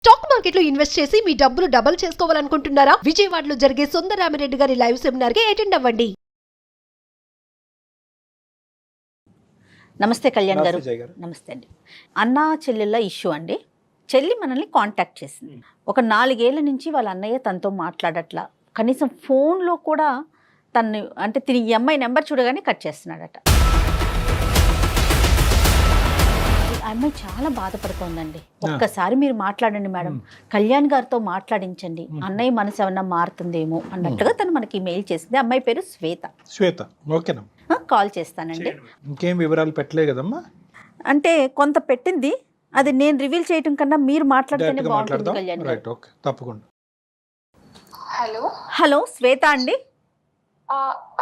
Stock మార్కెట్లో invest చేసి మీ డబ్బులు డబుల్ చేసుకోవాలనుకుంటున్నారా? విజయవాడలో జరిగే సుందరరామిరెడ్డి గారి లైవ్ సెమినార్ కి అటెండ్ అవ్వండి. నమస్తే కళ్యాణ్ గారు. జై గారు. నమస్తే అండి. అన్నా చెల్లెళ్ళ ఇష్యూ అండి. చెల్లి మనల్ని కాంటాక్ట్ చేసింది. ఒక 4 ఏళ్ల నుంచి వాళ్ళ అన్నయ్య తనతో మాట్లాడట్లా, కనీసం ఫోన్లో కూడా తను అంటే తిని ఈ అమ్మాయి నెంబర్ చూడగానే కట్ చేస్తున్నాడట. ఆ అమ్మాయి చాలా బాధపడుతోందండి. ఒక్కసారి మీరు మాట్లాడండి మేడం, కళ్యాణ్ గారితో మాట్లాడించండి, అన్నయ్య మనసు ఏమన్నా మారుతుందేమో అన్నట్టుగా తను మనకి మెయిల్ చేసింది. అమ్మాయి పేరు శ్వేత. ఓకేనా, కాల్ చేస్తానండి. ఇంకేం వివరాలు పెట్టలే కదమ్మా? అంటే కొంత పెట్టింది, అది నేను రివీల్ చేయటం కన్నా మీరు మాట్లాడితేనే డైరెక్ట్గా బాగుంటుంది మాట్లాడదాం. కళ్యాణ్ గారు. రైట్, ఓకే, తప్పకుండా. హలో శ్వేత అండి.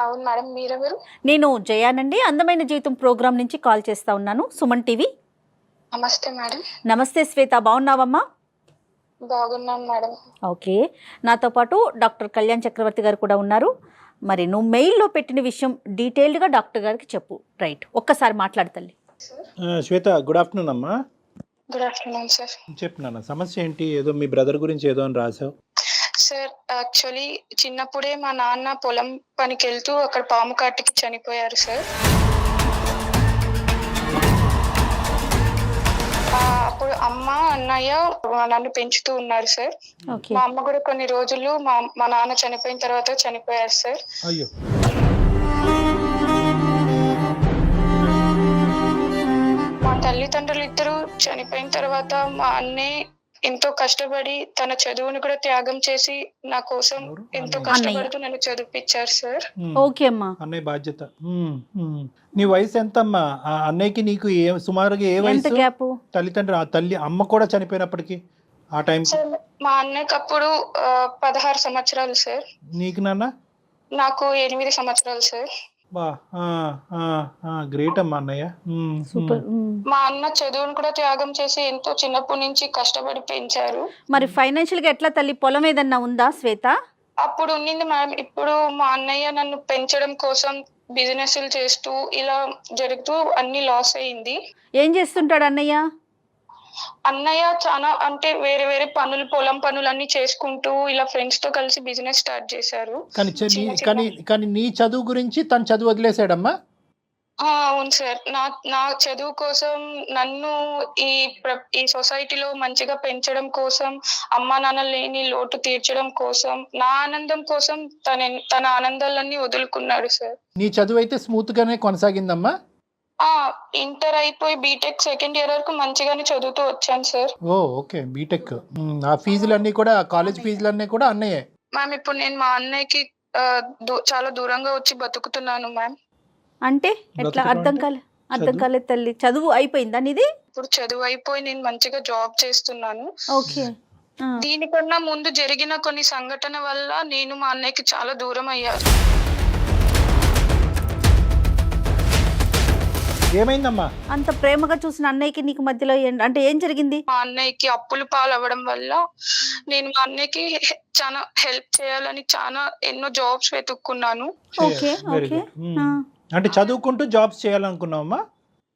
అవును మేడం, మీరెవరు? నేను జయానండి, అందమైన జీవితం ప్రోగ్రామ్ నుంచి కాల్ చేస్తా ఉన్నాను, సుమన్ టీవీ. నమస్తే మేడం. నమస్తే శ్వేత, బాగున్నావమ్మా? బాగున్నాను మేడం. ఓకే, నాతో పాటు డాక్టర్ కళ్యాణ్ చక్రవర్తి గారు కూడా ఉన్నారు. మరి నువ్వు మెయిల్లో పెట్టిన విషయం డీటెయిల్డ్గా డాక్టర్ గారికి చెప్పు. రైట్, ఒక్కసారి మాట్లాడతల్లి. శ్వేత, గుడ్ ఆఫ్టర్నూన్ అమ్మా. Good afternoon sir. చెప్పు నాన్న, సమస్య ఏంటి? ఏదో మీ బ్రదర్ గురించి ఏదో అని రాసావు. సార్, యాక్చువల్లీ చిన్నప్పుడే మా నాన్న పొలం పనికి వెళ్తూ అక్కడ పాము కాటికి చనిపోయారు సార్. అప్పుడు అమ్మ అన్నయ్య నన్ను పెంచుతూ ఉన్నారు సార్. ఓకే, మా అమ్మ కూడా కొన్ని రోజులు మా నాన్న చనిపోయిన తర్వాత చనిపోయారు సార్. అయ్యో, మా తల్లిదండ్రులు ఇద్దరు చనిపోయిన తర్వాత మా అన్నయ్య ఎంతో కష్టపడి తన చదువుని కూడా త్యాగం చేసి నా కోసం ఎంతో కష్టపడుతూ నన్ను చదివిపించారు సార్. ఓకే అమ్మా. అన్నయ్య బాధ్యత. నీ వయసు ఎంతమ్మా? ఆ అన్నయ్యకి నీకు సుమారుగా ఏ ఎంత వయసు? గ్యాప్? తల్లిదండ్రులు, ఆ తల్లి అమ్మ కూడా చనిపోయినప్పటికీ ఆ టైం సార్, మా అన్నయ్యకి అప్పుడు 16 సంవత్సరాలు సార్. నీకు నాన్న? నాకు 8 సంవత్సరాలు సార్. బా, గ్రేట్ అమ్మా అన్నయ్య. సూపర్. మా అన్న చదువును కూడా త్యాగం చేసి ఎంతో చిన్నప్పటి నుంచి కష్టపడి పెంచారు. మరి ఫైనాన్షియల్ గా ఎట్లా తల్లి? పొలం ఏదన్నా ఉందా శ్వేత? అప్పుడు ఉన్నింది మేడం. ఇప్పుడు మా అన్నయ్య నన్ను పెంచడం కోసం బిజినెస్లు చేస్తూ ఇలా జరుగుతూ అన్ని లాస్ అయింది. ఏం చేస్తుంటాడు అన్నయ్య? అన్నయ్య చాలా అంటే వేరే వేరే పనులు, పొలం పనులు అన్ని చేసుకుంటూ ఇలా ఫ్రెండ్స్ తో కలిసి బిజినెస్ స్టార్ట్ చేశారు. కానీ నీ చదువు గురించి తను చదువు వదిలేసాడమ్మా? అవును సార్. నా చదువు కోసం నన్ను ఈ సొసైటీలో మంచిగా పెంచడం కోసం, అమ్మా నాన్న లేని లోటు తీర్చడం కోసం, నా ఆనందం కోసం తన ఆనందాలన్నీ వదులుకున్నాడు సార్. నీ చదువు అయితే స్మూత్ గానే కొనసాగిందమ్మా? ఇంటర్ అయిపోయి బీటెక్ సెకండ్ ఇయర్ వరకు మంచిగానే చదువుతూ వచ్చాను సార్. ఓ, ఓకే, బీటెక్. ఆ ఫీజులన్నీ కూడా, కాలేజ్ ఫీజులన్నీ కూడా అన్నయ్యే? మ్యామ్, ఇప్పుడు నేను మా అన్నయ్యకి చాలా దూరంగా వచ్చి బతుకుతున్నాను మ్యామ్. అంటే ఎట్లా? అర్థం కాలేదు తల్లి. చదువు అయిపోయిందా నీది? ఇప్పుడు చదువు అయిపోయి నేను మంచిగా జాబ్ చేస్తున్నాను. ఓకే. దీనికన్నా ముందు జరిగిన కొన్ని సంఘటన వల్ల నేను మా అన్నయ్యకి చాలా దూరం అయ్యాను. ఏమైందమ్మా? అంత ప్రేమగా చూసిన అన్నయ్యకి నీకు మధ్యలో అంటే ఏం జరిగింది? మా అన్నయ్యకి అప్పులు పాలవ్వడం వల్ల నేను మా అన్నయ్యకి చాలా హెల్ప్ చేయాలని ఎన్నో జాబ్స్ వెతుక్కున్నాను. Okay, okay. అంటే చదువుకుంటూ జాబ్స్ చేయాలనుకున్నావమ్మా?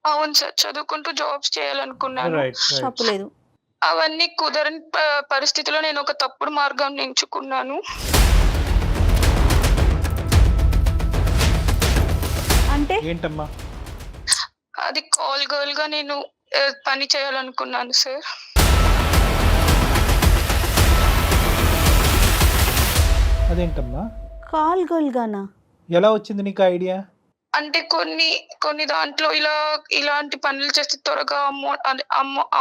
అవును సార్, చదువుకుంటూ జాబ్స్ చేయాలనుకున్నాను. తప్పులేదు. అవన్నీ కుదరని పరిస్థితిలో నేను ఒక తప్పుడు మార్గాన్ని ఎంచుకున్నాను. అంటే ఏంటమ్మా? అది కాల్ గర్ల్ గా నేను పని చేయాలనుకున్నాను సార్. అదేంటమ్మా? కాల్ గర్ల్ గానా? ఎలా వచ్చింది నీకు ఐడియా? అంటే కొన్ని దాంట్లో ఇలాంటి పనులు చేస్తే త్వరగా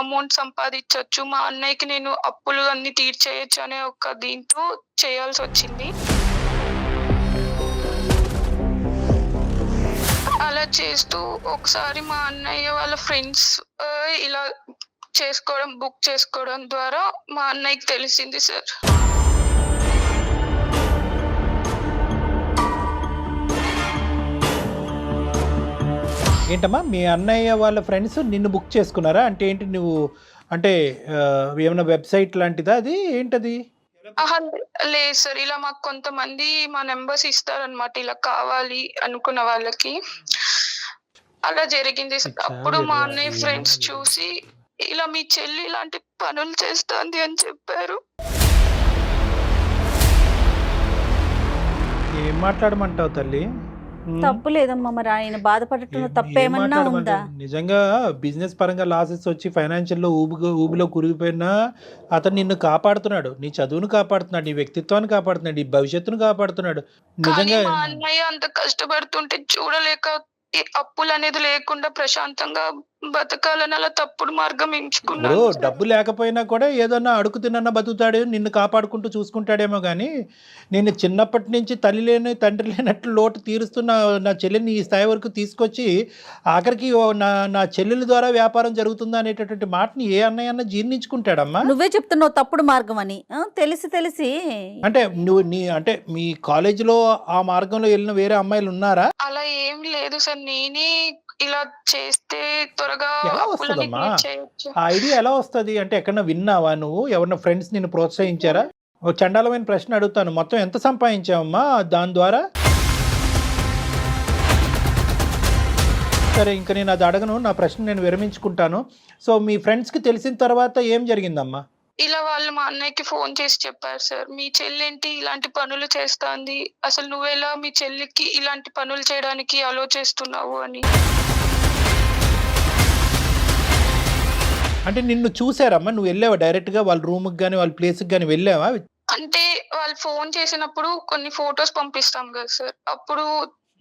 అమౌంట్ సంపాదించవచ్చు, మా అన్నయ్యకి నేను అప్పులు అన్ని తీర్చేయచ్చు అనే ఒక దీంతో చేయాల్సి వచ్చింది. అలా చేస్తూ ఒకసారి మా అన్నయ్య వాళ్ళ ఫ్రెండ్స్ ఇలా బుక్ చేసుకోవడం ద్వారా మా అన్నయ్యకి తెలిసింది సార్. ఏంటమ్మా, మీ అన్నయ్య వాళ్ళ ఫ్రెండ్స్ నిన్ను బుక్ చేసుకున్నారా? అంటే ఏంటి, నువ్వు అంటే ఏమైనా వెబ్సైట్ లాంటిదా అది? ఏంటది? లేదు సార్, ఇలా మాకు కొంతమంది మా నెంబర్స్ ఇస్తారనమాట, ఇలా కావాలి అనుకున్న వాళ్ళకి. అలా జరిగింది. అప్పుడు మా అన్నయ్య ఫ్రెండ్స్ చూసి ఇలా మీ చెల్లి ఇలాంటి పనులు చేస్తాంది అని చెప్పారు. ఏం మాట్లాడమంటావు తల్లి? తప్పు లేదమ్మా, మరి ఆయన బాధపడటంలో తప్పేమన్నా ఉందా? నిజంగా బిజినెస్ పరంగా లాసెస్ వచ్చి ఫైనాన్షియల్లో ఊబిలో కురిగిపోయినా అతను నిన్ను కాపాడుతున్నాడు, నీ చదువును కాపాడుతున్నాడు, నీ వ్యక్తిత్వాన్ని కాపాడుతున్నాడు, నీ భవిష్యత్తును కాపాడుతున్నాడు. కానీ నిజంగా మా అన్నయ్య అంత కష్టపడుతుంటే చూడలేక ఈ అప్పులు అనేది లేకుండా ప్రశాంతంగా బతకాలని అలా తప్పుడు మార్గం ఇప్పుడు ఎంచుకున్నాను సార్. డబ్బు లేకపోయినా కూడా ఏదన్నా అడుగు తిన్నా బతుకుతాడు, నిన్ను కాపాడుకుంటూ చూసుకుంటాడేమో కానీ నేను చిన్నప్పటి నుంచి తల్లి లేని తండ్రి లేనట్లు లోటు తీరుస్తున్న నా చెల్లెని ఈ స్థాయి వరకు తీసుకొచ్చి ఆఖరికి నా చెల్లెల ద్వారా వ్యాపారం జరుగుతుందా అనేటటువంటి మాటని ఏ అన్నయ్య జీర్ణించుకుంటాడమ్మా? నువ్వే చెప్తున్నావు తప్పుడు మార్గం అని. తెలిసి అంటే అంటే మీ కాలేజీలో ఆ మార్గంలో వెళ్ళిన వేరే అమ్మాయిలు ఉన్నారా? అలా ఏం లేదు సార్, నేనే ఇలా చేస్తే త్వరగా ఎలా అప్పులని వస్తుందమ్మా తీర్చేయొచ్చు. ఆ ఐడియా? ఎలా వస్తుంది అంటే ఎక్కడన్నా విన్నావా నువ్వు? ఎవరన్నా ఫ్రెండ్స్ నిన్ను ప్రోత్సహించారా? ఒక చండాలమైన ప్రశ్న అడుగుతాను, మొత్తం ఎంత సంపాదించావమ్మా దాని ద్వారా? సరే, ఇంకా నేను అది అడగను, నా ప్రశ్న నేను విరమించుకుంటాను. సో మీ ఫ్రెండ్స్కి తెలిసిన తర్వాత ఏం జరిగిందమ్మా? ఇలా వాళ్ళు మా అన్నయ్యకి ఫోన్ చేసి చెప్పారు సార్, మీ చెల్లెంటి ఇలాంటి పనులు చేస్తాంది, అసలు నువ్వెలా మీ చెల్లికి ఇలాంటి పనులు చేయడానికి ఆలోచిస్తున్నావు అని. అంటే నిన్ను చూసారమ్మా? నువ్వు వెళ్ళావా డైరెక్ట్గా వాళ్ళ రూమ్కి కానీ వాళ్ళ ప్లేస్కి కానీ వెళ్ళావా? అంటే వాళ్ళు ఫోన్ చేసినప్పుడు కొన్ని ఫొటోస్ పంపిస్తాం కదా సార్, అప్పుడు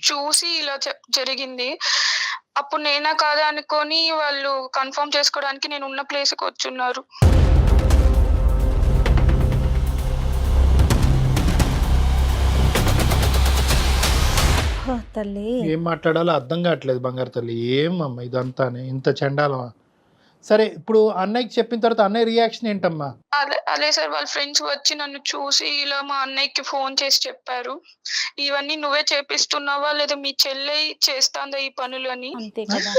చూసి ఇలా జరిగింది. అప్పుడు నేనా కాదా అనుకొని వాళ్ళు కన్ఫర్మ్ చేసుకోవడానికి నేను ఉన్న ప్లేస్కి వచ్చున్నారు. తల్లి ఏం మాట్లాడాలో అర్థం కావట్లేదు బంగారు తల్లి. ఏమమ్మా ఇదంతానే, ఇంత చండాలమా? సరే, ఇప్పుడు అన్నయ్యకి చెప్పిన తర్వాత అన్నయ్య రియాక్షన్ ఏంటమ్మా? అదే సార్, వాళ్ళ ఫ్రెండ్స్ వచ్చి నన్ను చూసి ఇలా మా అన్నయ్యకి ఫోన్ చేసి చెప్పారు, ఇవన్నీ నువ్వే చేపిస్తున్నావా లేదా మీ చెల్లె చేస్తాందా ఈ పనులు అని. అంతే కదా.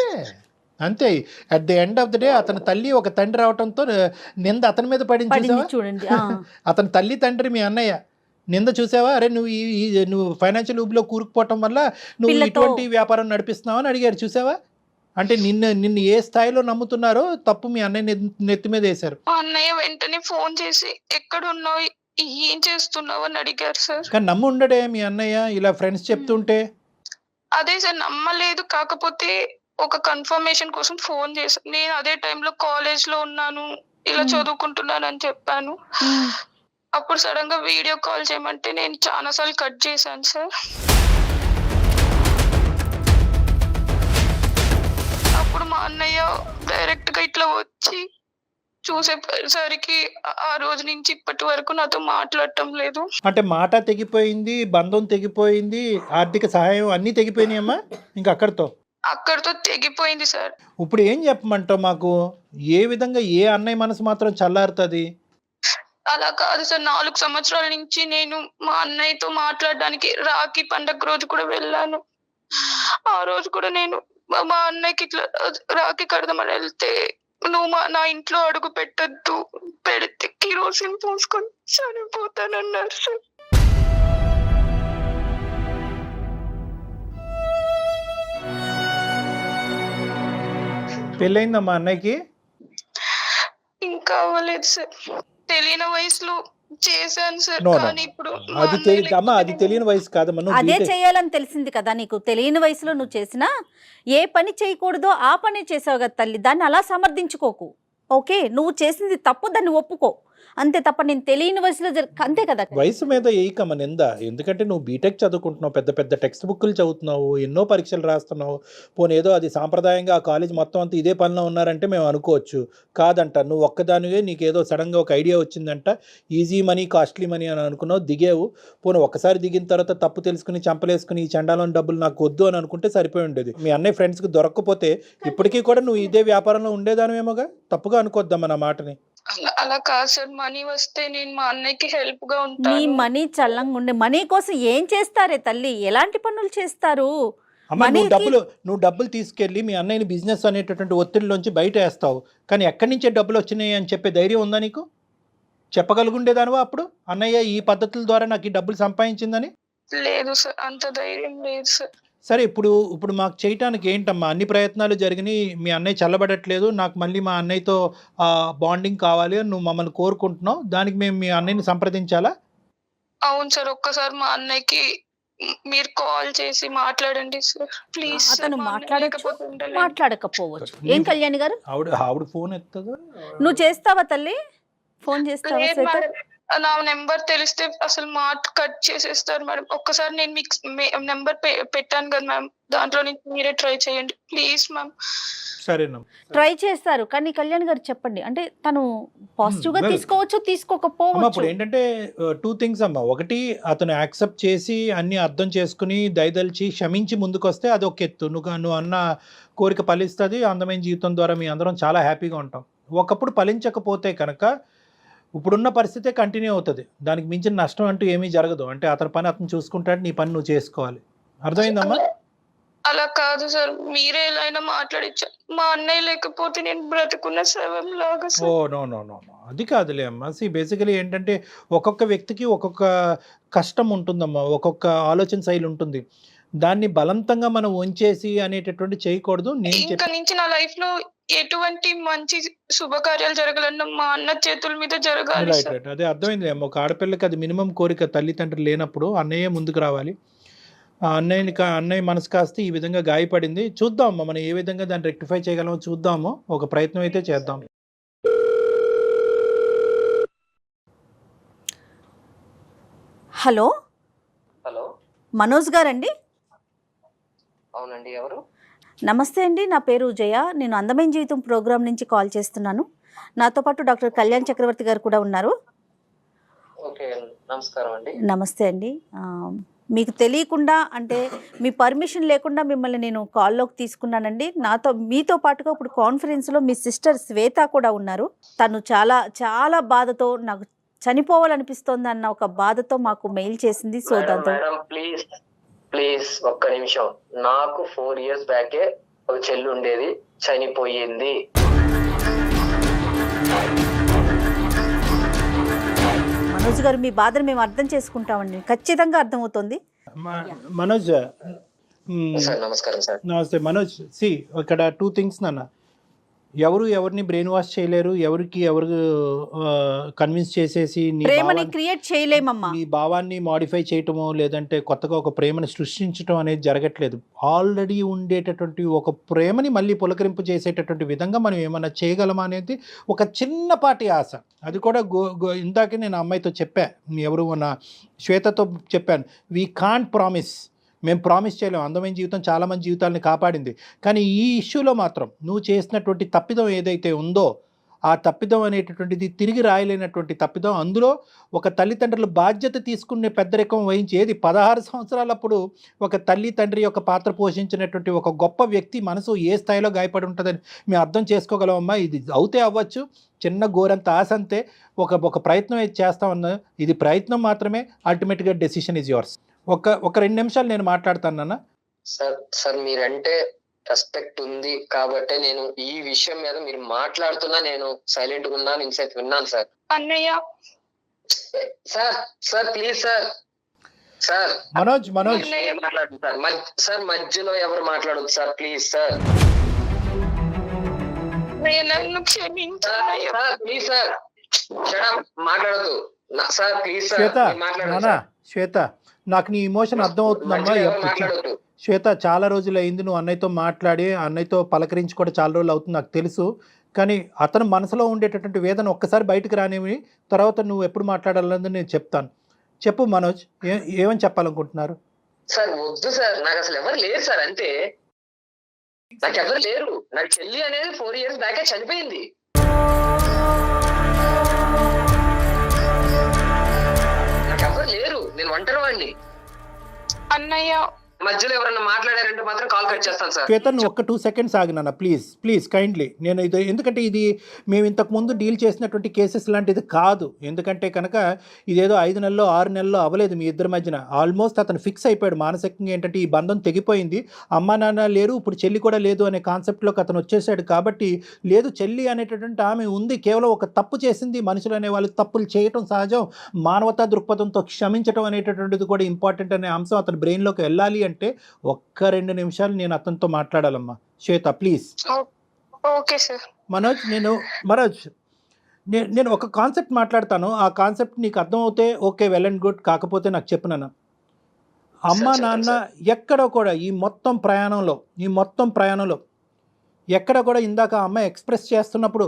అంతే. At the end of the day అతని తల్లి ఒక తండ్రి అవటంతో నింద అతని మీద పడింది చూసావా? చూడండి. అతని తల్లి తండ్రి మీ అన్నయ్య నింద చూసావా? అరే నువ్వు ఫైనాన్షియల్ ఊబిలో కూరుకుపోవటం వల్ల నువ్వు ఇటువంటి వ్యాపారం నడిపిస్తున్నావు అని అడిగారు చూసావా? అంటే నిన్ను ఏ స్థాయిలో నమ్ముతున్నారో తప్పు మీ అన్నయ్య నెత్తి మీద వేశారు. మా అన్నయ్య వెంటనే ఫోన్ చేసి ఎక్కడున్నావు, ఏం చేస్తున్నావు అని అడిగారు సార్. కానీ నమ్ము ఉండడే మీ అన్నయ్య ఇలా ఫ్రెండ్స్ చెప్తుంటే? అదే సార్, నమ్మలేదు. కాకపోతే ఒక కన్ఫర్మేషన్ కోసం ఫోన్ చేశాను. నేను అదే టైంలో కాలేజ్ లో ఉన్నాను, ఇలా చదువుకుంటున్నాను అని చెప్పాను. అప్పుడు సడన్ గా వీడియో కాల్ చేయమంటే నేను చాలా సార్లు కట్ చేశాను సార్. అప్పుడు మా అన్నయ్య డైరెక్ట్ గా ఇట్లా వచ్చి చూసేసరికి ఆ రోజు నుంచి ఇప్పటి వరకు నాతో మాట్లాడటం లేదు. అంటే మాట తెగిపోయింది, బంధం తెగిపోయింది, ఆర్థిక సహాయం అన్నీ తెగిపోయినాయమ్మా ఇంకా అక్కడితో తెగిపోయింది సార్. ఇప్పుడు ఏం చెప్పమంటావు మాకు? ఏ విధంగా ఏ అన్నయ్య మనసు మాత్రం చల్లారుతుంది? అలా కాదు సార్, 4 సంవత్సరాల నుంచి నేను మా అన్నయ్యతో మాట్లాడడానికి రాఖీ పండగ రోజు కూడా వెళ్ళాను. ఆ రోజు కూడా నేను మా అన్నయ్యకి ఇట్లా రాఖీ కడదామని వెళ్తే, నువ్వు నా ఇంట్లో అడుగు పెట్టద్దు, పెడితే కిరోసిన్ పోసుకొని చనిపోతానన్నారు సార్. పెళ్ళయిందమ్మా అన్నయ్యకి? ఇంకా అవ్వలేదు సార్, తెలియని వయసులో చేశాను సార్. కానీ ఇప్పుడు అది తెలియని వయసు కాదమ్మా. అదే చేయాలని తెలిసింది కదా నీకు. తెలియని వయసులో నువ్వు చేసినా ఏ పని చేయకూడదో ఆ పని చేసావు కదా తల్లి, దాన్ని అలా సమర్థించుకోకు. ఓకే, నువ్వు చేసింది తప్పు, దాన్ని ఒప్పుకో అంతే తప్ప నేను తెలియని వయసులో అంతే కదా. వయసు మీద ఏకమ్మ నింద, ఎందుకంటే నువ్వు బీటెక్ చదువుకుంటున్నావు, పెద్ద పెద్ద టెక్స్ట్ బుక్లు చదువుతున్నావు, ఎన్నో పరీక్షలు రాస్తున్నావు. పోనీ ఏదో అది సాంప్రదాయంగా ఆ కాలేజ్ మొత్తం అంతా ఇదే పనిలో ఉన్నారంటే మేము అనుకోవచ్చు. కాదంట, నువ్వు ఒక్కదానివే నీకేదో సడన్గా ఒక ఐడియా వచ్చిందంట, ఈజీ మనీ కాస్ట్లీ మనీ అని అనుకున్నావు, దిగేవు. పోనీ ఒక్కసారి దిగిన తర్వాత తప్పు తెలుసుకుని చంపలేసుకుని ఈ చండాలని డబ్బులు నాకు వద్దు అని అనుకుంటే సరిపోయి ఉండేది. మీ అన్నయ్య ఫ్రెండ్స్కి దొరక్కపోతే ఇప్పటికీ కూడా నువ్వు ఇదే వ్యాపారంలో ఉండేదానివేమోగా. తప్పుగా అనుకోద్దామా నా మాటని? అలా కాదు సార్, మనీ వస్తే నేను మా అన్నయ్యకి హెల్ప్ గా ఉంటాను. నీ మనీ చల్లంగా ఉండే, మనీ కోసం ఏం చేస్తారే తల్లి, ఎలాంటి పనులు చేస్తారు? నువ్వు డబ్బులు తీసుకెళ్ళి మీ అన్నయ్యని బిజినెస్ అనేటటువంటి ఒత్తిడిలోంచి బయట వేస్తావు, కానీ ఎక్కడి నుంచే డబ్బులు వచ్చినాయి అని చెప్పే ధైర్యం ఉందా నీకు? చెప్పగలుగుండేదానివా అప్పుడు అన్నయ్య ఈ పద్ధతుల ద్వారా నాకు ఈ డబ్బులు సంపాదించిందని? లేదు సార్, అంత ధైర్యం లేదు సార్. సరే ఇప్పుడు మాకు చేయటానికి ఏంటమ్మా, అన్ని ప్రయత్నాలు జరిగినాయి, మీ అన్నయ్య చల్లబడట్లేదు, నాకు మళ్ళీ మా అన్నయ్యతో బాండింగ్ కావాలి అని నువ్వు మమ్మల్ని కోరుకుంటున్నావు, దానికి మేము మీ అన్నయ్యని సంప్రదించాలా? అవును సార్, ఒక్కసారి మా అన్నయ్యకి మీరు కాల్ చేసి మాట్లాడండి సార్ ప్లీజ్. అతను మాట్లాడకపోవచ్చు. ఏం కళ్యాణి గారు, ఆవిడ ఫోన్ ఎత్తదా? నువ్వు చేస్తావా తల్లి, ఫోన్ చేస్తావా శ్వేత? నా నెంబర్ తెలిస్తే అసలు మాట కట్ చేసేస్తారు మేడం. ఒక్కసారి నేను మీకు నెంబర్ పెట్టాను కదా మ్యామ్, దాంట్లో నుంచి మీరే ట్రై చేయండి ప్లీజ్ మ్యామ్. సరేనా, ట్రై చేస్తారు, కానీ కళ్యాణ్ గారు చెప్పండి, అంటే తను పాజిటివ్ గా తీసుకోవచ్చు, ఇప్పుడు తీసుకోకపోవచ్చు. ఏంటంటే 2 థింగ్స్ అమ్మా. ఒకటి, అతను యాక్సెప్ట్ చేసి అన్ని అర్థం చేసుకుని దయదలిచి క్షమించి ముందుకొస్తే అది ఒక ఎత్తు, నువ్వు అన్న కోరిక ఫలిస్తుంది, అందమైన జీవితం ద్వారా మీ అందరం చాలా హ్యాపీగా ఉంటాం. ఒకప్పుడు ఫలించకపోతే కనుక ఇప్పుడున్న పరిస్థితే కంటిన్యూ అవుతుంది, దానికి మించిన నష్టం అంటూ ఏమీ జరగదు. అంటే అతని పని అతను చూసుకుంటాడు, నీ పని నువ్వు చేసుకోవాలి. అర్థమైందమ్మా? అలా కాదు సార్, మీరే ఎలా అయినా మాట్లాడించారు. మా అన్నయ్య లేకపోతే నేను బ్రతుకున్న శవం లాగా ఓ సార్. నో, అది కాదులే అమ్మా. బేసికలీ ఏంటంటే ఒక్కొక్క వ్యక్తికి ఒక్కొక్క కష్టం ఉంటుందమ్మా, ఒక్కొక్క ఆలోచన శైలి ఉంటుంది. దాన్ని బలవంతంగా మనం ఉంచేసి అనేటటువంటి చేయకూడదు. ఇంకా నుంచి నా లైఫ్ లో ఎటువంటి మంచి శుభకార్యాలు జరగాలన్నా మా అన్న చేతుల మీద జరగాలి సార్. రైట్, అదే అర్థమైంది అమ్మ. ఒక ఆడపిల్లకి అది మినిమం కోరిక, తల్లిదండ్రులు లేనప్పుడు అన్నయ్య ముందుకు రావాలి. ఆ అన్నయ్య మనసు కాస్త ఈ విధంగా గాయపడింది. చూద్దాం అమ్మ, మనం ఏ విధంగా దాన్ని రెక్టిఫై చేయగలమో చూద్దాము, ఒక ప్రయత్నం అయితే చేద్దాం. హలో హలో, మనోజ్ గారండి? అవునండి, ఎవరు? నమస్తే అండి, నా పేరు జయ, నేను అందమైన జీవితం ప్రోగ్రాం నుంచి కాల్ చేస్తున్నాను. నాతో పాటు డాక్టర్ కళ్యాణ్ చక్రవర్తి గారు కూడా ఉన్నారు. ఓకే, నమస్కారం అండి. నమస్తే అండి. మీకు తెలియకుండా, అంటే మీ పర్మిషన్ లేకుండా మిమ్మల్ని నేను కాల్లోకి తీసుకున్నానండి. మీతో పాటుగా ఇప్పుడు కాన్ఫరెన్స్లో మీ సిస్టర్ శ్వేత కూడా ఉన్నారు. తను చాలా చాలా బాధతో, నాకు చనిపోవాలనిపిస్తోంది అన్న ఒక బాధతో మాకు మెయిల్ చేసింది. సో దాంతో ప్లీజ్ ఒక్క నిమిషం. నాకు 4 years బ్యాకే ఒక చెల్లి ఉండేది, చనిపోయింది. మనోజ్ గారు, మీ బాధను మేము అర్థం చేసుకుంటామండి, ఖచ్చితంగా అర్థమవుతుంది. మనోజ్, సార్ నమస్కారం సార్. నమస్తే మనోజ్. ఇక్కడ 2 థింగ్స్ నాన్న. ఎవరిని బ్రెయిన్ వాష్ చేయలేరు, ఎవరు కన్విన్స్ చేసేసి ప్రేమని క్రియేట్ చేయలేమమ్మా. నీ భావాన్ని మాడిఫై చేయటమో లేదంటే కొత్తగా ఒక ప్రేమని సృష్టించడం అనేది జరగట్లేదు. ఆల్రెడీ ఉండేటటువంటి ఒక ప్రేమని మళ్ళీ పులకరింపు చేసేటటువంటి విధంగా మనం ఏమన్నా చేయగలమా అనేది ఒక చిన్నపాటి ఆశ. అది కూడా ఇందాకే నేను అమ్మాయితో ఎవరు నా శ్వేతతో చెప్పాను, వీ కాంట్ ప్రామిస్, మేము ప్రామిస్ చేయలేము. అందమైన జీవితం చాలామంది జీవితాలని కాపాడింది, కానీ ఈ ఇష్యూలో మాత్రం నువ్వు చేసినటువంటి తప్పిదం ఏదైతే ఉందో ఆ తప్పిదం అనేటటువంటిది తిరిగి రాయలేనటువంటి తప్పిదం. అందులో ఒక తల్లిదండ్రుల బాధ్యత తీసుకునే పెద్దరికం వహించి, 16 సంవత్సరాలప్పుడు ఒక తల్లి తండ్రి యొక్క పాత్ర పోషించినటువంటి ఒక గొప్ప వ్యక్తి మనసు ఏ స్థాయిలో గాయపడి ఉంటుందని మేము అర్థం చేసుకోగలమమ్మా. ఇది అవుతే అవ్వచ్చు, చిన్న గోరంత ఆశ అంతే. ఒక ప్రయత్నం అయితే చేస్తామన్నా, ఇది ప్రయత్నం మాత్రమే, అల్టిమేట్గా డెసిషన్ ఈజ్ యువర్స్. ఒక 2 నిమిషాలు నేను మాట్లాడతాను. సార్ మీరంటే రెస్పెక్ట్ ఉంది కాబట్టి నేను ఈ విషయం మీద మీరు మాట్లాడుతున్నా నేను సైలెంట్ గా ఉన్నాను, ఇన్సైట్ విన్నాను సార్. అన్నయ్య సార్ ప్లీజ్ సార్ మనోజ్ మాట్లాడు సార్ మధ్యలో ఎవరు మాట్లాడొద్దు సార్, ప్లీజ్ సార్. నన్ను క్షమించాలి సార్ ప్లీజ్ సార్, మాట్లాడద్దు సార్, ప్లీజ్ శ్వేత, మాట్లాడదు. శ్వేత, నాకు నీ ఇమోషన్ అర్థం అవుతుందమ్మా. మాట్లాడొద్దు శ్వేత, చాలా రోజులు అయింది నువ్వు అన్నయ్యతో మాట్లాడి, అన్నయ్యతో పలకరించి కూడా చాలా రోజులు అవుతుంది నాకు తెలుసు. కానీ అతను మనసులో ఉండేటటువంటి వేదన ఒక్కసారి బయటకు రానివి, తర్వాత నువ్వు ఎప్పుడు మాట్లాడాలన్నది నేను చెప్తాను. చెప్పు మనోజ్, ఏమని చెప్పాలనుకుంటున్నారు? సార్ వద్దు సార్, నాకు అసలు ఎవరు లేరు సార్, అంతే. నాకు ఎవరు లేరు. నాకు చెల్లి అనేది 4 years బ్యాకే చనిపోయింది. నాకు ఎవరు లేరు, నేను ఒంటరి వాడిని. అన్నయ్య మధ్యలో ఎవరైనా మాట్లాడారంటే మాత్రం కాల్ కట్ చేస్తాను సార్. శ్వేత, నువ్వు ఒక్క 2 seconds ఆగినా ప్లీజ్ కైండ్లీ. నేను ఎందుకంటే ఇది మేము ఇంతకుముందు డీల్ చేసినటువంటి కేసెస్ లాంటిది కాదు. ఎందుకంటే కనుక ఇదేదో 5 నెలల్లో 6 నెలల్లో అవ్వలేదు మీ ఇద్దరి మధ్యన. ఆల్మోస్ట్ అతను ఫిక్స్ అయిపోయాడు మానసికంగా. ఏంటంటే ఈ బంధం తెగిపోయింది, అమ్మా నాన్న లేరు, ఇప్పుడు చెల్లి కూడా లేదు అనే కాన్సెప్ట్లోకి అతను వచ్చేసాడు. కాబట్టి లేదు, చెల్లి అనేటటువంటి ఆమె ఉంది, కేవలం ఒక తప్పు చేసింది. మనుషులు అనే వాళ్ళు తప్పులు చేయటం సహజం. మానవతా దృక్పథంతో క్షమించడం అనేటటువంటిది కూడా ఇంపార్టెంట్ అనే అంశం అతని బ్రెయిన్లోకి వెళ్ళాలి అంటే ఒక్క 2 నిమిషాలు నేను అతనితో మాట్లాడాలమ్మా. Shweta please. Okay sir. Manoj నేను ఒక కాన్సెప్ట్ మాట్లాడతాను, ఆ కాన్సెప్ట్ నీకు అర్థమవుతే ఓకే, వెల్ అండ్ గుడ్, కాకపోతే నాకు చెప్పు నాన్న. అమ్మ నాన్న ఎక్కడ కూడా ఈ మొత్తం ప్రయాణంలో ఎక్కడ కూడా ఇందాక ఆ అమ్మాయి ఎక్స్ప్రెస్ చేస్తున్నప్పుడు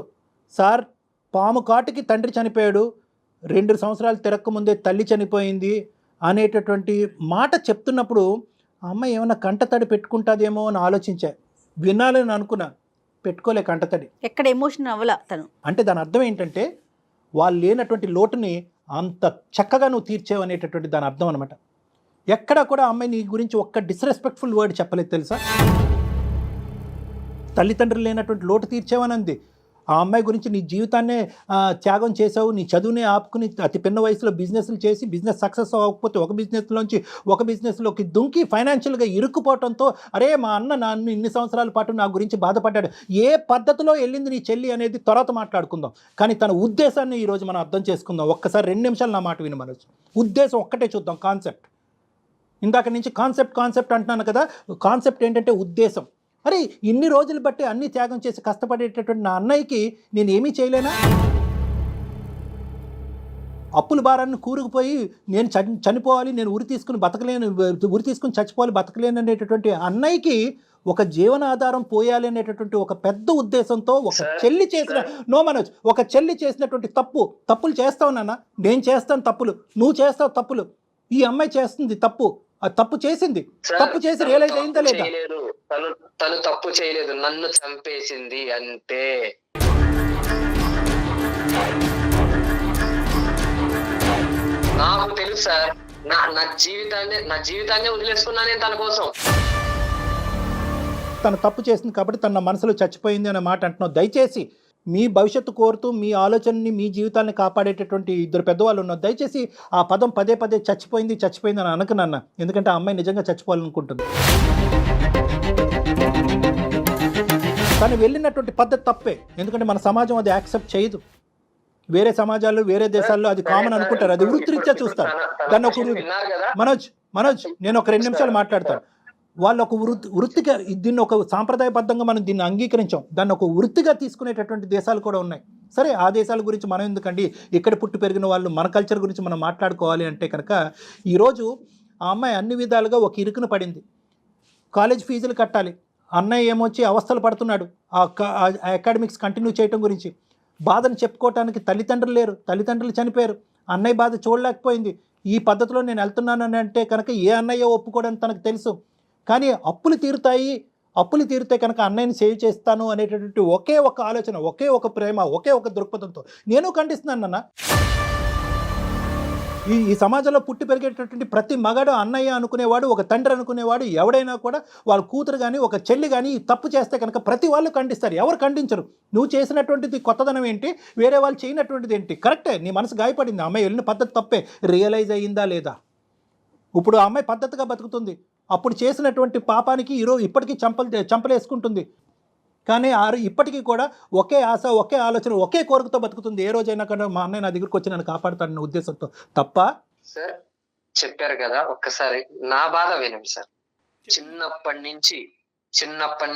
సార్ పాము కాటుకి తండ్రి చనిపోయాడు, 2 సంవత్సరాలు తిరక్కముందే తల్లి చనిపోయింది అనేటటువంటి మాట చెప్తున్నప్పుడు ఆ అమ్మాయి ఏమైనా కంటతడి పెట్టుకుంటుందేమో అని ఆలోచించా, వినాలని అనుకున్నా, పెట్టుకోలే కంటతడి. ఎక్కడ ఎమోషన్ అవ్వలా తను. అంటే దాని అర్థం ఏంటంటే వాళ్ళు లేనటువంటి లోటుని అంత చక్కగా నువ్వు తీర్చేవు అనేటటువంటి దాని అర్థం అనమాట. ఎక్కడ కూడా అమ్మాయి నీ గురించి ఒక్క డిస్రెస్పెక్ట్ఫుల్ వర్డ్ చెప్పలేదు తెలుసా. తల్లిదండ్రులు లేనటువంటి లోటు తీర్చేవని అంది. ఆ అమ్మాయి గురించి నీ జీవితాన్నే త్యాగం చేసావు, నీ చదువునే ఆపుకుని అతి పిన్న వయసులో బిజినెస్లు చేసి బిజినెస్ సక్సెస్ అవ్వకపోతే ఒక బిజినెస్లోకి దుంకి ఫైనాన్షియల్గా ఇరుక్కుపోవడంతో అరే మా అన్న నన్ను ఇన్ని సంవత్సరాల పాటు నా గురించి బాధపడ్డాడు, ఏ పద్ధతిలో వెళ్ళింది నీ చెల్లి అనేది తర్వాత మాట్లాడుకుందాం, కానీ తన ఉద్దేశాన్ని ఈరోజు మనం అర్థం చేసుకుందాం. ఒక్కసారి 2 నిమిషాలు నా మాట విని మనోజ్, ఉద్దేశం ఒక్కటే చూద్దాం. కాన్సెప్ట్ ఇందాక నుంచి కాన్సెప్ట్ అంటున్నాను కదా, కాన్సెప్ట్ ఏంటంటే ఉద్దేశం. అరే ఇన్ని రోజులు బట్టి అన్ని త్యాగం చేసి కష్టపడేటటువంటి నా అన్నయ్యకి నేను ఏమీ చేయలేనా? అప్పుల భారాన్ని కూరుకుపోయి నేను చనిపోవాలి, నేను ఉరి తీసుకుని చచ్చిపోవాలి, బతకలేను అనేటటువంటి అన్నయ్యకి ఒక జీవనాధారం పోయాలి అనేటటువంటి ఒక పెద్ద ఉద్దేశంతో ఒక చెల్లి చేసినటువంటి తప్పులు చేస్తావు నాన్న, నేను చేస్తాను తప్పులు, నువ్వు చేస్తావు తప్పులు, ఈ అమ్మాయి చేస్తుంది తప్పు, ఆ తప్పు చేసి రియలైజ్ అయిందా లేదా? తను తప్పు చేయలేదు, నన్ను చంపేసింది అంతే. నాకు తెలుసు సార్, నా జీవితాన్ని వదిలేసుకున్నా నేను తన కోసం. తను తప్పు చేసింది కాబట్టి తన మనసులో చచ్చిపోయింది అనే మాట అంటున్నావు. దయచేసి మీ భవిష్యత్తు కోరుతూ మీ ఆలోచనని మీ జీవితాన్ని కాపాడేటటువంటి 2 పెద్దవాళ్ళు ఉన్నారు, దయచేసి ఆ పదం పదే చచ్చిపోయింది అని అనకనన్నా, ఎందుకంటే ఆ అమ్మాయి నిజంగా చచ్చిపోవాలనుకుంటుంది. కానీ వెళ్ళినటువంటి పద్ధతి తప్పే, ఎందుకంటే మన సమాజం అది యాక్సెప్ట్ చేయదు. వేరే సమాజాల్లో వేరే దేశాల్లో అది కామన్ అనుకుంటారు, అది వృత్తిరీత్యా చూస్తారు. దాన్ని ఒక మనోజ్ నేను ఒక 2 నిమిషాలు మాట్లాడతాను. వాళ్ళు ఒక వృత్తిగా దీన్ని ఒక సాంప్రదాయబద్ధంగా మనం దీన్ని అంగీకరించాం, దాన్ని ఒక వృత్తిగా తీసుకునేటటువంటి దేశాలు కూడా ఉన్నాయి. సరే ఆ దేశాల గురించి మనం ఎందుకండి, ఇక్కడ పుట్టి పెరిగిన వాళ్ళు మన కల్చర్ గురించి మనం మాట్లాడుకోవాలి అంటే కనుక ఈరోజు ఆ అమ్మాయి అన్ని విధాలుగా ఒక ఇరుకున పడింది. కాలేజ్ ఫీజులు కట్టాలి, అన్నయ్య ఏమొచ్చి అవస్థలు పడుతున్నాడు ఆ అకాడమిక్స్ కంటిన్యూ చేయడం గురించి, బాధను చెప్పుకోవటానికి తల్లిదండ్రులు లేరు, తల్లిదండ్రులు చనిపోయారు, అన్నయ్య బాధ చూడలేకపోయింది. ఈ పద్ధతిలో నేను వెళ్తున్నానని అంటే కనుక ఏ అన్నయ్య ఒప్పుకోవడానికి తనకు తెలుసు. కానీ అప్పులు తీరుతాయి కనుక అన్నయ్యని సేవ్ చేస్తాను అనేటటువంటి ఒకే ఒక ఆలోచన, ఒకే ఒక ప్రేమ, ఒకే ఒక దృక్పథంతో నేను ఖండిస్తున్నాను అన్న. ఈ సమాజంలో పుట్టి పెరిగేటటువంటి ప్రతి మగాడు అన్నయ్య అనుకునేవాడు, ఒక తండ్రి అనుకునేవాడు, ఎవడైనా కూడా వాళ్ళ కూతురు కానీ ఒక చెల్లి కానీ తప్పు చేస్తే కనుక ప్రతి వాళ్ళు ఖండిస్తారు, ఎవరు ఖండించరు. నువ్వు చేసినటువంటిది కొత్తదనం ఏంటి, వేరే వాళ్ళు చేయనటువంటిది ఏంటి? కరెక్టే, నీ మనసు గాయపడింది, అమ్మాయి వెళ్ళిన పద్ధతి తప్పే, రియలైజ్ అయ్యిందా లేదా? ఇప్పుడు ఆ అమ్మాయి పద్ధతిగా బతుకుతుంది, అప్పుడు చేసినటువంటి పాపానికి ఇప్పటికీ చంపలేసుకుంటుంది, కానీ ఇప్పటికీ కూడా ఒకే ఆశ, ఒకే ఆలోచన, ఒకే కోరికతో బతుకుతుంది. ఏ రోజైనా కానీ మా అన్నయ్య నా దగ్గరికి వచ్చి నన్ను కాపాడుతాడన్న ఉద్దేశంతో తప్ప. సార్ చెప్పారు కదా, ఒక్కసారి నా బాధ వినండి సార్. చిన్నప్పటి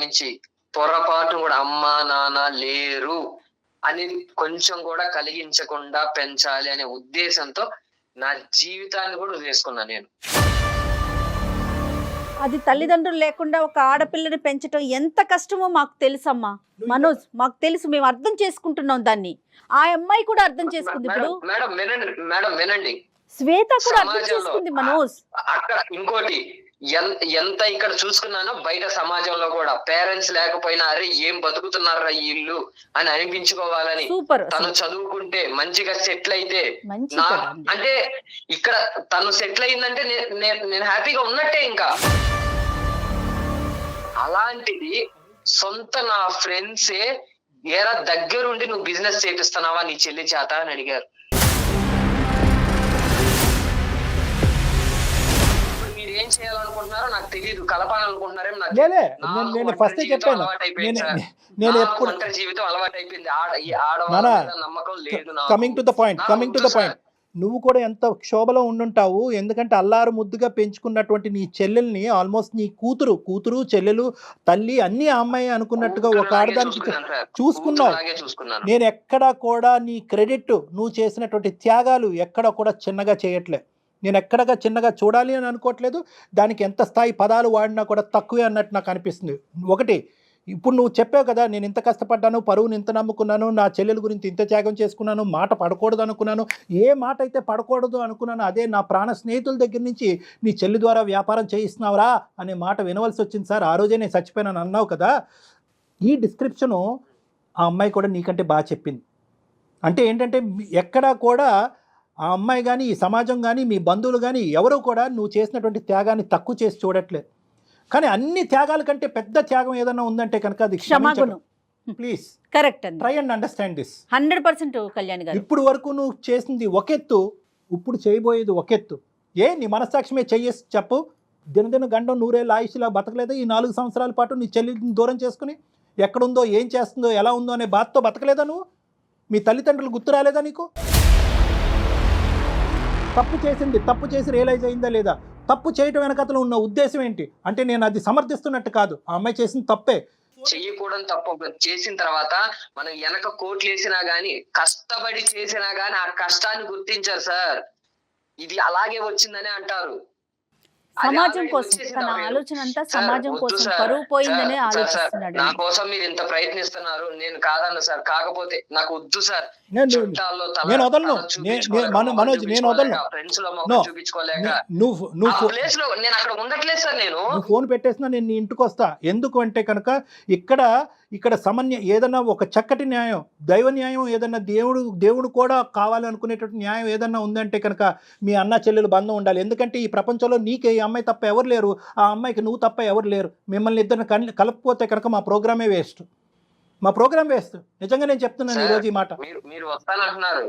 నుంచి పొరపాటు కూడా అమ్మా నాన్న లేరు అనేది కొంచెం కూడా కలిగించకుండా పెంచాలి అనే ఉద్దేశంతో నా జీవితాన్ని కూడా వదిలేసుకున్నాను నేను. అది తల్లిదండ్రులు లేకుండా ఒక ఆడపిల్లని పెంచడం ఎంత కష్టమో మాకు తెలుసమ్మా మనోజ్, మాకు తెలుసు, మేము అర్థం చేసుకుంటున్నాం దాన్ని. ఆ అమ్మాయి కూడా అర్థం చేసుకుంది. ఇప్పుడు మేడం వినండి, శ్వేత కూడా అర్థం చేసుకుంది మనోజ్. అక్కడ ఇంకోటి ఎంత ఇక్కడ చూసుకున్నానో బయట సమాజంలో కూడా పేరెంట్స్ లేకపోయినా అరే ఏం బతుకుతున్నారా ఈ ఇల్లు అని అనిపించుకోవాలని తను చదువుకుంటే మంచిగా సెటిల్ అయితే అంటే ఇక్కడ తను సెటిల్ అయిందంటే నేను హ్యాపీగా ఉన్నట్టే. ఇంకా అలాంటిది సొంత నా ఫ్రెండ్సే ఏరా దగ్గరుండి నువ్వు బిజినెస్ చేపిస్తున్నావా నీ చెల్లి చేత అని అడిగారు. ఏం చేయాలనుకుంటున్నారో నాకు తెలియదు, కలపాలనుకుంటున్నారేమో జీవితం అలవాటు అయిపోయింది, నమ్మకం లేదు. కమింగ్ టు ద పాయింట్ నువ్వు కూడా ఎంత క్షోభలో ఉండుంటావు. ఎందుకంటే అల్లారు ముద్దుగా పెంచుకున్నటువంటి నీ చెల్లెల్ని ఆల్మోస్ట్ నీ కూతురు చెల్లెలు తల్లి అన్నీ ఆ అమ్మాయి అనుకున్నట్టుగా ఒక ఆడదానికి చూసుకున్నావు. నేను ఎక్కడా కూడా నీ క్రెడిట్ నువ్వు చేసినటువంటి త్యాగాలు ఎక్కడ కూడా చిన్నగా చేయట్లే. నేను ఎక్కడగా చిన్నగా చూడాలి అని అనుకోవట్లేదు. దానికి ఎంత స్థాయి పదాలు వాడినా కూడా తక్కువే అన్నట్టు నాకు అనిపిస్తుంది. ఒకటి, ఇప్పుడు నువ్వు చెప్పావు కదా, నేను ఇంత కష్టపడ్డాను, పరువుని ఇంత నమ్ముకున్నాను, నా చెల్లెల గురించి ఇంత త్యాగం చేసుకున్నాను, మాట పడకూడదు అనుకున్నాను. ఏ మాట అయితే పడకూడదు అనుకున్నాను అదే నా ప్రాణ స్నేహితుల దగ్గర నుంచి నీ చెల్లి ద్వారా వ్యాపారం చేయిస్తున్నావురా అనే మాట వినవలసి వచ్చింది సార్. ఆ రోజే నేను చచ్చిపోయానని అన్నావు కదా. ఈ డిస్క్రిప్షను ఆ అమ్మాయి కూడా నీకంటే బాగా చెప్పింది. అంటే ఏంటంటే ఎక్కడా కూడా ఆ అమ్మాయి కానీ, ఈ సమాజం కానీ, మీ బంధువులు కానీ ఎవరు కూడా నువ్వు చేసినటువంటి త్యాగాన్ని తక్కువ చేసి చూడట్లేదు. కానీ అన్ని త్యాగాల కంటే పెద్ద త్యాగం ఏదైనా ఉందంటే కనుక అది క్షమాగుణం. ప్లీజ్ కరెక్ట్ అండి. Try and understand this. 100% Kalyan గారు. ఇప్పుడు వరకు నువ్వు చేసింది ఒకెత్తు, ఇప్పుడు చేయబోయేది ఒకెత్తు. నీ మనస్సాక్షిమే చెయ్యేసి చెప్పు. దినదిన గండం నూరేళ్ళ ఆయుష్లా బతకలేదా ఈ 4 సంవత్సరాల పాటు? నీ చెల్లిని దూరం చేసుకుని ఎక్కడుందో, ఏం చేస్తుందో, ఎలా ఉందో అనే బాధతో బతకలేదా నువ్వు? మీ తల్లిదండ్రులు గుర్తు రాలేదా నీకు? తప్పు చేసి రియలైజ్ అయిందా లేదా? తప్పు చేయటం వెనకతలో ఉన్న ఉద్దేశం ఏంటి అంటే నేను అది సమర్థిస్తున్నట్టు కాదు, ఆ అమ్మాయి చేసిన తప్పే. చెయ్యకూడదు తప్పు చేసిన తర్వాత మనం వెనక కోట్లు వేసినా గానీ, కష్టపడి చేసినా గానీ ఆ కష్టాన్ని గుర్తించారు సార్. ఇది అలాగే వచ్చిందని అంటారు. సమాజం కోసం తన ఆలోచన అంతా సమాజం కోసం, పరువు పోయిందనే ఆలోచిస్తున్నాడు. నా కోసం మీరు ఇంత ప్రయత్నిస్తున్నారు, నేను కాదన్న సార్. కాకపోతే నాకు వద్దు సార్. నేను వదలను మనోజ్, నేను వదలను. ఫ్రెండ్స్ లో మొహం చూపించుకోలేక నువ్వు ప్లేస్ లో నేను అక్కడ ఉండట్లేదు సార్. నేను ఫోన్ పెట్టేసినా నేను నీ ఇంటికి వస్తా. ఎందుకు అంటే కనుక ఇక్కడ సమన్వయం ఏదన్నా ఒక చక్కటి న్యాయం, దైవ న్యాయం ఏదన్నా దేవుడు కూడా కావాలనుకునేటువంటి న్యాయం ఏదన్నా ఉందంటే కనుక మీ అన్న చెల్లెలు బంధం ఉండాలి. ఎందుకంటే ఈ ప్రపంచంలో నీకే ఈ అమ్మాయి తప్ప ఎవరు లేరు, ఆ అమ్మాయికి నువ్వు తప్ప ఎవరు లేరు. మిమ్మల్ని ఇద్దరిని కలపకపోతే కనుక మా ప్రోగ్రామే వేస్ట్. నిజంగా నేను చెప్తున్నాను ఈరోజు ఈ మాట. మీరు వస్తానంటున్నారు,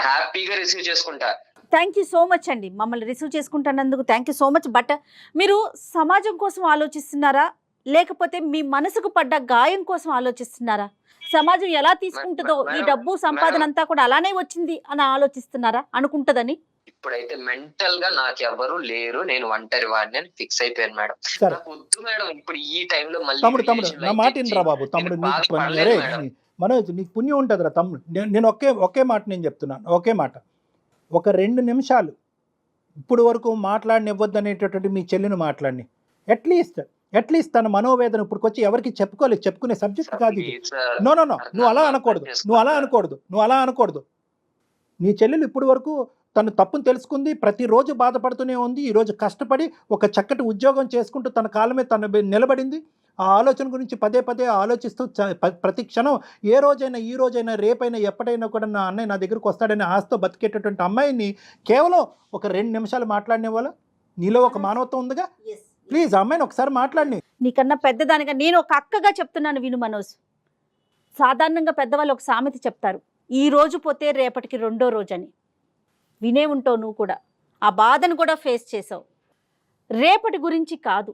హ్యాపీగా రిసీవ్ చేసుకుంటా. థ్యాంక్ యూ సో మచ్ అండి, మమ్మల్ని రిసీవ్ చేసుకుంటున్నందుకు thank you so much. But మీరు సమాజం కోసం ఆలోచిస్తున్నారా, లేకపోతే మీ మనసుకు పడ్డ గాయం కోసం ఆలోచిస్తున్నారా? సమాజం ఎలా తీసుకుంటుందో, ఈ డబ్బు సంపాదన అంతా కూడా అలానే వచ్చింది అని ఆలోచిస్తున్నారా? అనుకుంటదని ఇప్పుడైతే మెంటల్ గా నాకు ఎవరు లేరు, నేను ఒంటరి వాడిని అని ఫిక్స్ అయిపోయాను మేడం. నాకు వద్దు మేడం ఇప్పుడు ఈ టైంలో మళ్ళీ. తమ్ముడు నా మాట వినరా బాబు. తమ్ముడు మనోజ్ నీకు పుణ్యం ఉంటుందిరా తమ్ముడు. నేను ఒకే మాట నేను చెప్తున్నాను, ఒకే మాట. ఒక 2 నిమిషాలు ఇప్పుడు వరకు మాట్లాడనివ్వద్దు అనేటటువంటి మీ చెల్లిని మాట్లాడిని. అట్లీస్ట్ తన మనోవేదన ఇప్పుడు వచ్చి ఎవరికి చెప్పుకునే సబ్జెక్ట్ కాదు ఇది. నో నువ్వు అలా అనకూడదు. నీ చెల్లెలు ఇప్పుడు వరకు తను తప్పును తెలుసుకుంది, ప్రతిరోజు బాధపడుతూనే ఉంది. ఈరోజు కష్టపడి ఒక చక్కటి ఉద్యోగం చేసుకుంటూ తన కాళ్ళ మీద తను నిలబడింది. ఆ ఆలోచన గురించి పదే ఆలోచిస్తూ ప్రతి క్షణం ఈ రోజైనా రేపైనా ఎప్పటికైనా కూడా నా అన్నయ్య నా దగ్గరకు వస్తాడని ఆశతో బతికేటటువంటి అమ్మాయిని కేవలం ఒక 2 నిమిషాలు మాట్లాడిన నీలో ఒక మానవత్వం ఉందిగా. ప్లీజ్ అమ్మాయిని ఒకసారి మాట్లాడి. నీకన్నా పెద్దదానిగా నేను ఒక అక్కగా చెప్తున్నాను, విను మనోజ్. సాధారణంగా పెద్దవాళ్ళు ఒక సామెత చెప్తారు, ఈ రోజు పోతే రేపటికి 2వ రోజు అని. వినే ఉంటావు నువ్వు కూడా, ఆ బాధను కూడా ఫేస్ చేసావు. రేపటి గురించి కాదు,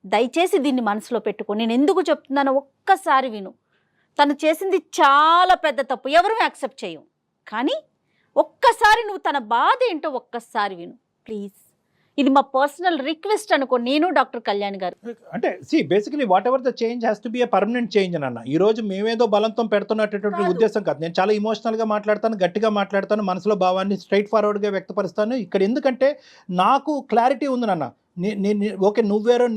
దయచేసి దీన్ని మనసులో పెట్టుకో. నేను ఎందుకు చెప్తున్నానో ఒక్కసారి విను. తను చేసింది చాలా పెద్ద తప్పు, ఎవరూ యాక్సెప్ట్ చేయం. కానీ ఒక్కసారి నువ్వు తన బాధ ఏంటో ఒక్కసారి విను ప్లీజ్. ఇది మా పర్సనల్ రిక్వెస్ట్ అనుకో, నేను డాక్టర్ కళ్యాణ్ గారు. అంటే basically what ever the change has to be a permanent change అన్న. ఈ రోజు మేమేదో బలంతో పెడుతున్నటువంటి ఉద్దేశం కాదు. నేను చాలా ఇమోషనల్గా మాట్లాడతాను, గట్టిగా మాట్లాడతాను, మనసులో భావాన్ని స్ట్రైట్ ఫార్వర్డ్గా వ్యక్తపరుస్తాను. ఇక్కడ ఎందుకంటే నాకు క్లారిటీ ఉంది నాన్న. ఓకే నువ్వేరో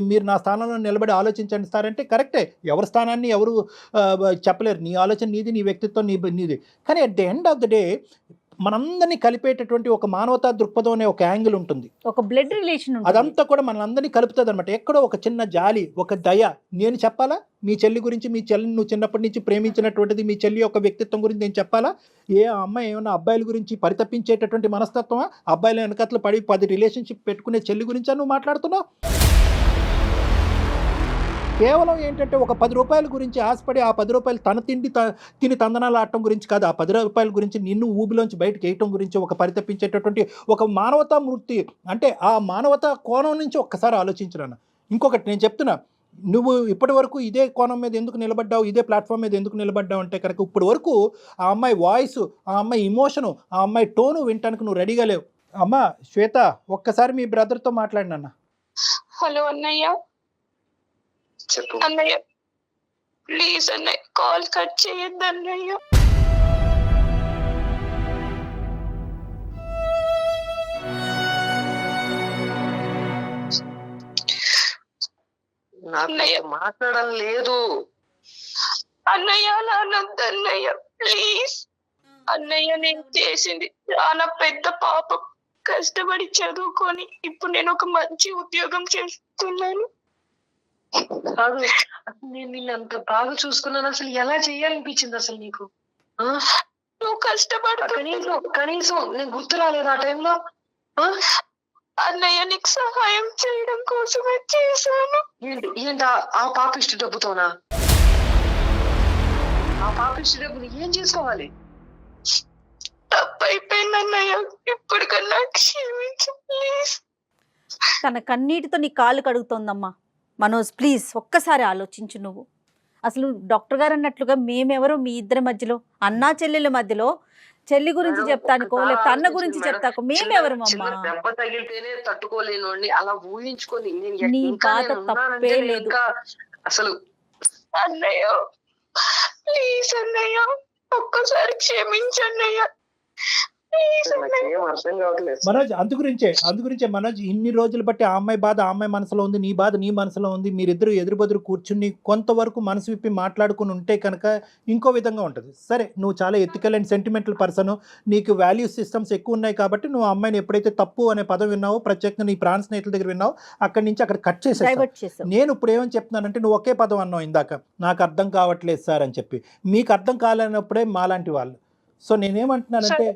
మీరు నా స్థానంలో నిలబడి ఆలోచించండి సార్ అంటే కరెక్టే. ఎవరి స్థానాన్ని ఎవరు చెప్పలేరు. నీ ఆలోచన నీది, నీ వ్యక్తిత్వం నీది. కానీ at the end of the day మనందరినీ కలిపేటటువంటి ఒక మానవతా దృక్పథం అనే ఒక యాంగిల్ ఉంటుంది, ఒక బ్లడ్ రిలేషన్, అదంతా కూడా మనందరినీ కలుపుతుంది అనమాట. ఎక్కడో ఒక చిన్న జాలి, ఒక దయ. నేను చెప్పాలా మీ చెల్లి గురించి? మీ చెల్లిని నువ్వు చిన్నప్పటి నుంచి ప్రేమించినటువంటిది మీ చెల్లి యొక్క వ్యక్తిత్వం గురించి నేను చెప్పాలా? అమ్మాయి ఏమన్నా అబ్బాయిల గురించి పరితపించేటటువంటి మనస్తత్వమా? అబ్బాయిల వెనకట్లు పడి 10 రిలేషన్షిప్ పెట్టుకునే చెల్లి గురించా నువ్వు మాట్లాడుతున్నావు? కేవలం ఏంటంటే ఒక 10 రూపాయల గురించి ఆశపడి ఆ 10 రూపాయలు తన తిని తందనాలు ఆడటం గురించి కాదు, ఆ 10 రూపాయల గురించి నిన్ను ఊబిలోంచి బయటకు వేయటం గురించి ఒక పరితపించేటటువంటి ఒక మానవతా మూర్తి. అంటే ఆ మానవతా కోణం నుంచి ఒక్కసారి ఆలోచించరాను. ఇంకొకటి నేను చెప్తున్నా, నువ్వు ఇప్పటి వరకు ఇదే కోణం మీద ఎందుకు నిలబడ్డావు, ఇదే ప్లాట్ఫామ్ మీద ఎందుకు నిలబడ్డావు అంటే కనుక ఇప్పటి వరకు ఆ అమ్మాయి వాయిస్, ఆ అమ్మాయి ఇమోషను, ఆ అమ్మాయి టోను వినటానికి నువ్వు రెడీగా లేవు. అమ్మ శ్వేత, ఒక్కసారి మీ బ్రదర్తో మాట్లాడినన్న. హలో అన్నయ్య. చెప్పు. అన్నయ్య ప్లీజ్ అన్నయ్య కాల్ కట్ చేయొద్దు అన్నయ్య. నాకు మాట్లాడడం లేదు అన్నయ్య. నానొద్దు అన్నయ్య ప్లీజ్ అన్నయ్య. నేను చేసింది చాలా పెద్ద పాపం. కష్టపడి చదువుకొని ఇప్పుడు నేను ఒక మంచి ఉద్యోగం చేస్తున్నాను. కాదు, నేను నిన్ను అంత బాగా చూసుకున్నాను, అసలు ఎలా చేయాలనిపించింది అసలు నీకు? నువ్వు కష్టపడు. కనీసం నేను గుర్తు రాలేదు ఆ టైంలో. అన్నయ్య నీకు సహాయం చేయడం కోసమే చేశాను. ఏంటి ఆ పాపిష్టి డబ్బుతోనా? ఆ పాపిష్టి డబ్బులు ఏం చేసుకోవాలి? తప్పైపోయింది అన్నయ్య, ఇప్పటికన్నా క్షమించు ప్లీజ్. తన కన్నీటితో నీ కాళ్ళు కడుగుతోందమ్మా. మనోజ్ ప్లీజ్ ఒక్కసారి ఆలోచించు. నువ్వు అసలు డాక్టర్ గారు అన్నట్లుగా మేమెవరో మీ ఇద్దరి మధ్యలో, అన్నా చెల్లెళ్ళ మధ్యలో, చెల్లి గురించి చెప్తానుకో లేకపోతే అన్న గురించి చెప్తాకో మేమెవరు అమ్మా? దెబ్బ తగిలితేనే తట్టుకోలేను అలా ఊహించుకొని నీ బాధ తప్పే లేదు. అసలు అన్నయ్య ప్లీజ్ అన్నయ్య, ఒక్కసారి క్షమించన్నయ్య ప్లీజ్ అన్నయ్య. ఏం అర్థం కావట్లేదు మనోజ్, అందుగురించే మనోజ్, ఇన్ని రోజులు బట్టి ఆ అమ్మాయి బాధ ఆ అమ్మాయి మనసులో ఉంది, నీ బాధ నీ మనసులో ఉంది. మీరిద్దరు ఎదురుబెదురు కూర్చుని కొంతవరకు మనసు విప్పి మాట్లాడుకుని ఉంటే కనుక ఇంకో విధంగా ఉంటుంది. సరే, నువ్వు చాలా ఎథికల్ అండ్ సెంటిమెంటల్ పర్సన్, నీకు వాల్యూ సిస్టమ్స్ ఎక్కువ ఉన్నాయి కాబట్టి నువ్వు ఆ అమ్మాయిని ఎప్పుడైతే తప్పు అనే పదం విన్నావో, ప్రత్యేకంగా నీ ప్రాణ స్నేహితుల దగ్గర విన్నావు, అక్కడి నుంచి అక్కడ కట్ చేసేసావు. నేను ఇప్పుడు ఏమని చెప్తున్నానంటే, నువ్వు ఒకే పదం అన్నావు ఇందాక, నాకు అర్థం కావట్లేదు సార్ అని చెప్పి. మీకు అర్థం కాలేనప్పుడే మాలాంటి వాళ్ళు. సో నేనేమంటున్నానంటే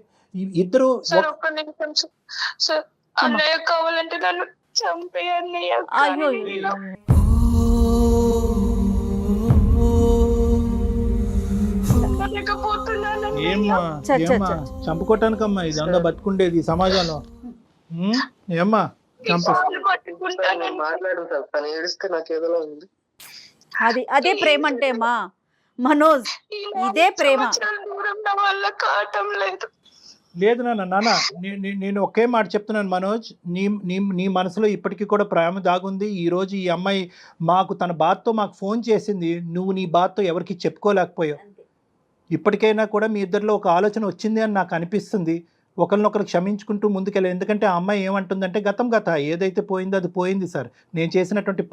ఇద్దరు సార్ ఒక్క నిమిషం సార్. అన్నయ్య కావాలంటే నన్ను చంపే అన్నయ్య. అయ్యో ఏమ్మా చంపుకోవటానికమ్మా ఇదంతా బతుకుండేది ఈ సమాజంలో. ఏమ్మా మాట్లాడుతాను, తను ఏడిస్తే నాకు ఏదోలా ఉంది. అదే ప్రేమ అంటే మా మనోజ్, ఇదే ప్రేమ. దూరం నా వల్ల కావటం లేదు. లేదు నాన్న, నేను ఒకే మాట చెప్తున్నాను మనోజ్, నీ మనసులో ఇప్పటికీ కూడా ప్రేమ దాగుంది. ఈరోజు ఈ అమ్మాయి తన బాధతో మాకు ఫోన్ చేసింది, నువ్వు నీ బాధతో ఎవరికి చెప్పుకోలేకపోయావు. ఇప్పటికైనా కూడా మీ ఇద్దరిలో ఒక ఆలోచన వచ్చింది అని నాకు అనిపిస్తుంది. ఒకరినొకరు క్షమించుకుంటూ ముందుకెళ్ళాలి. ఎందుకంటే ఆ అమ్మాయి ఏమంటుందంటే, గత ఏదైతే పోయిందో అది పోయింది సార్. నేను చేసినటువంటి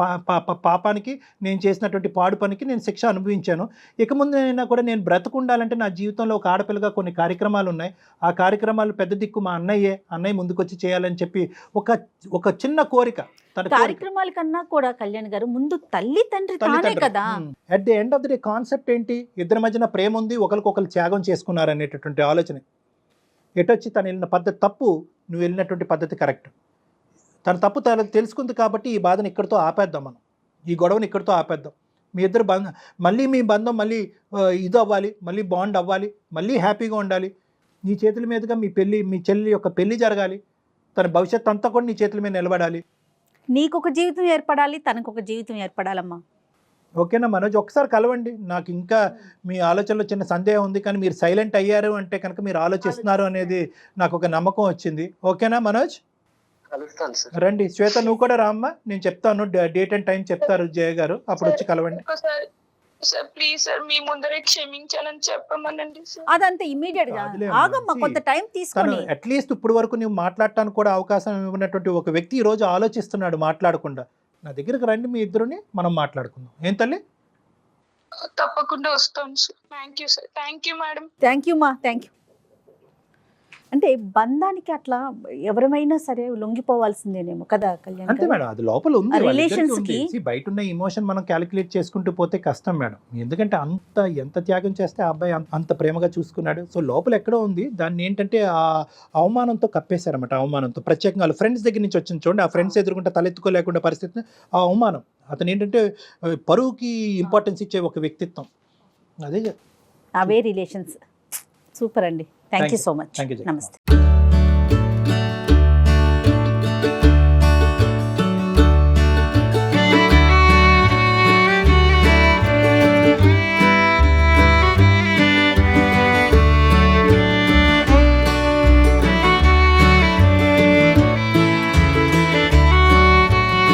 పాపానికి, నేను చేసినటువంటి పాడు పనికి నేను శిక్ష అనుభవించాను. ఇక ముందైనా కూడా నేను బ్రతుకుండాలంటే నా జీవితంలో ఒక ఆడపిల్లగా కొన్ని కార్యక్రమాలు ఉన్నాయి. ఆ కార్యక్రమాలు పెద్ద దిక్కు మా అన్నయ్య ముందుకొచ్చి చేయాలని చెప్పి ఒక చిన్న కోరిక. కార్యక్రమాల కన్నా కూడా కళ్యాణ్ గారు ముందు తల్లి తండ్రి తానే కదా. At the end of the day concept ఏంటి? ఇద్దరి మధ్యన ప్రేమ ఉంది, ఒకరికొకరు త్యాగం చేసుకున్నారు అనేటటువంటి ఆలోచన. ఎటొచ్చి తను వెళ్ళిన పద్ధతి తప్పు, నువ్వు వెళ్ళినటువంటి పద్ధతి కరెక్ట్. తన తప్పు తెలుసుకుంది కాబట్టి ఈ బాధను ఇక్కడితో ఆపేద్దాం, మనం ఈ గొడవని ఇక్కడితో ఆపేద్దాం. మీ ఇద్దరు మీ బంధం మళ్ళీ ఇది అవ్వాలి, మళ్ళీ బాండ్ అవ్వాలి, మళ్ళీ హ్యాపీగా ఉండాలి. నీ చేతుల మీదుగా మీ చెల్లి యొక్క పెళ్లి జరగాలి. తన భవిష్యత్తు అంతా కూడా నీ చేతుల మీద నిలబడాలి. నీకొక జీవితం ఏర్పడాలి, తనకు ఒక జీవితం ఏర్పడాలమ్మా. ఓకేనా మనోజ్? ఒకసారి కలవండి. నాకు ఇంకా మీ ఆలోచనలో చిన్న సందేహం ఉంది, కానీ మీరు సైలెంట్ అయ్యారు అంటే కనుక మీరు ఆలోచిస్తున్నారు అనేది నాకు ఒక నమ్మకం వచ్చింది. ఓకేనా మనోజ్? రండి శ్వేత, నువ్వు కూడా రామ్మా. నేను చెప్తాను, డేట్ అండ్ టైం చెప్తారు జయ గారు, అప్పుడు వచ్చి కలవండి. ప్లీజ్ సార్, మీ ముందరే క్షమించాలని చెప్పమనండి సార్. అదంతా ఇమీడియట్ గా ఆగమ్మా, కొంత టైం తీసుకొని. అట్లీస్ట్ ఇప్పుడు వరకు నువ్వు మాట్లాడటానికి కూడా అవకాశం ఇవ్వనటువంటి ఒక వ్యక్తి ఈ రోజు ఆలోచిస్తున్నాడు మాట్లాడకుండా. నా దగ్గరకు రండి, మీ ఇద్దరుని మనం మాట్లాడుకుందాం. ఏం తల్లి? తప్పకుండా వస్తాను sir. Thank you sir. Thank you madam. Thank you మా, థ్యాంక్ యూ. అంటే బంధానికి అట్లా ఎవరైనా సరే లొంగిపోవాల్సిందేనేమో కదా కళ్యాణ్? అంతే మేడం, అది లోపల ఉంది. రిలేషన్స్ కి బయట ఉన్న ఇమోషన్ మనం క్యాలిక్యులేట్ చేసుకుంటూ పోతే కష్టం మేడం. ఎందుకంటే ఎంత త్యాగం చేస్తే ఆ అబ్బాయి అంత ప్రేమగా చూసుకున్నాడు. సో లోపల ఎక్కడో ఉంది. దాన్ని ఏంటంటే ఆ అవమానంతో కప్పేశారన్నమాట. అవమానంతో ప్రత్యేకంగా వాళ్ళ ఫ్రెండ్స్ దగ్గర నుంచి వచ్చింది చూడండి, ఆ ఫ్రెండ్స్ ఎదుర్కొంటే తలెత్తుకోలేకుండా పరిస్థితి. ఆ అవమానం, అతను ఏంటంటే పరువుకి ఇంపార్టెన్స్ ఇచ్చే ఒక వ్యక్తిత్వం. అవే రిలేషన్స్. సూపర్ అండి. Thank you so much. Thank you. నమస్తే.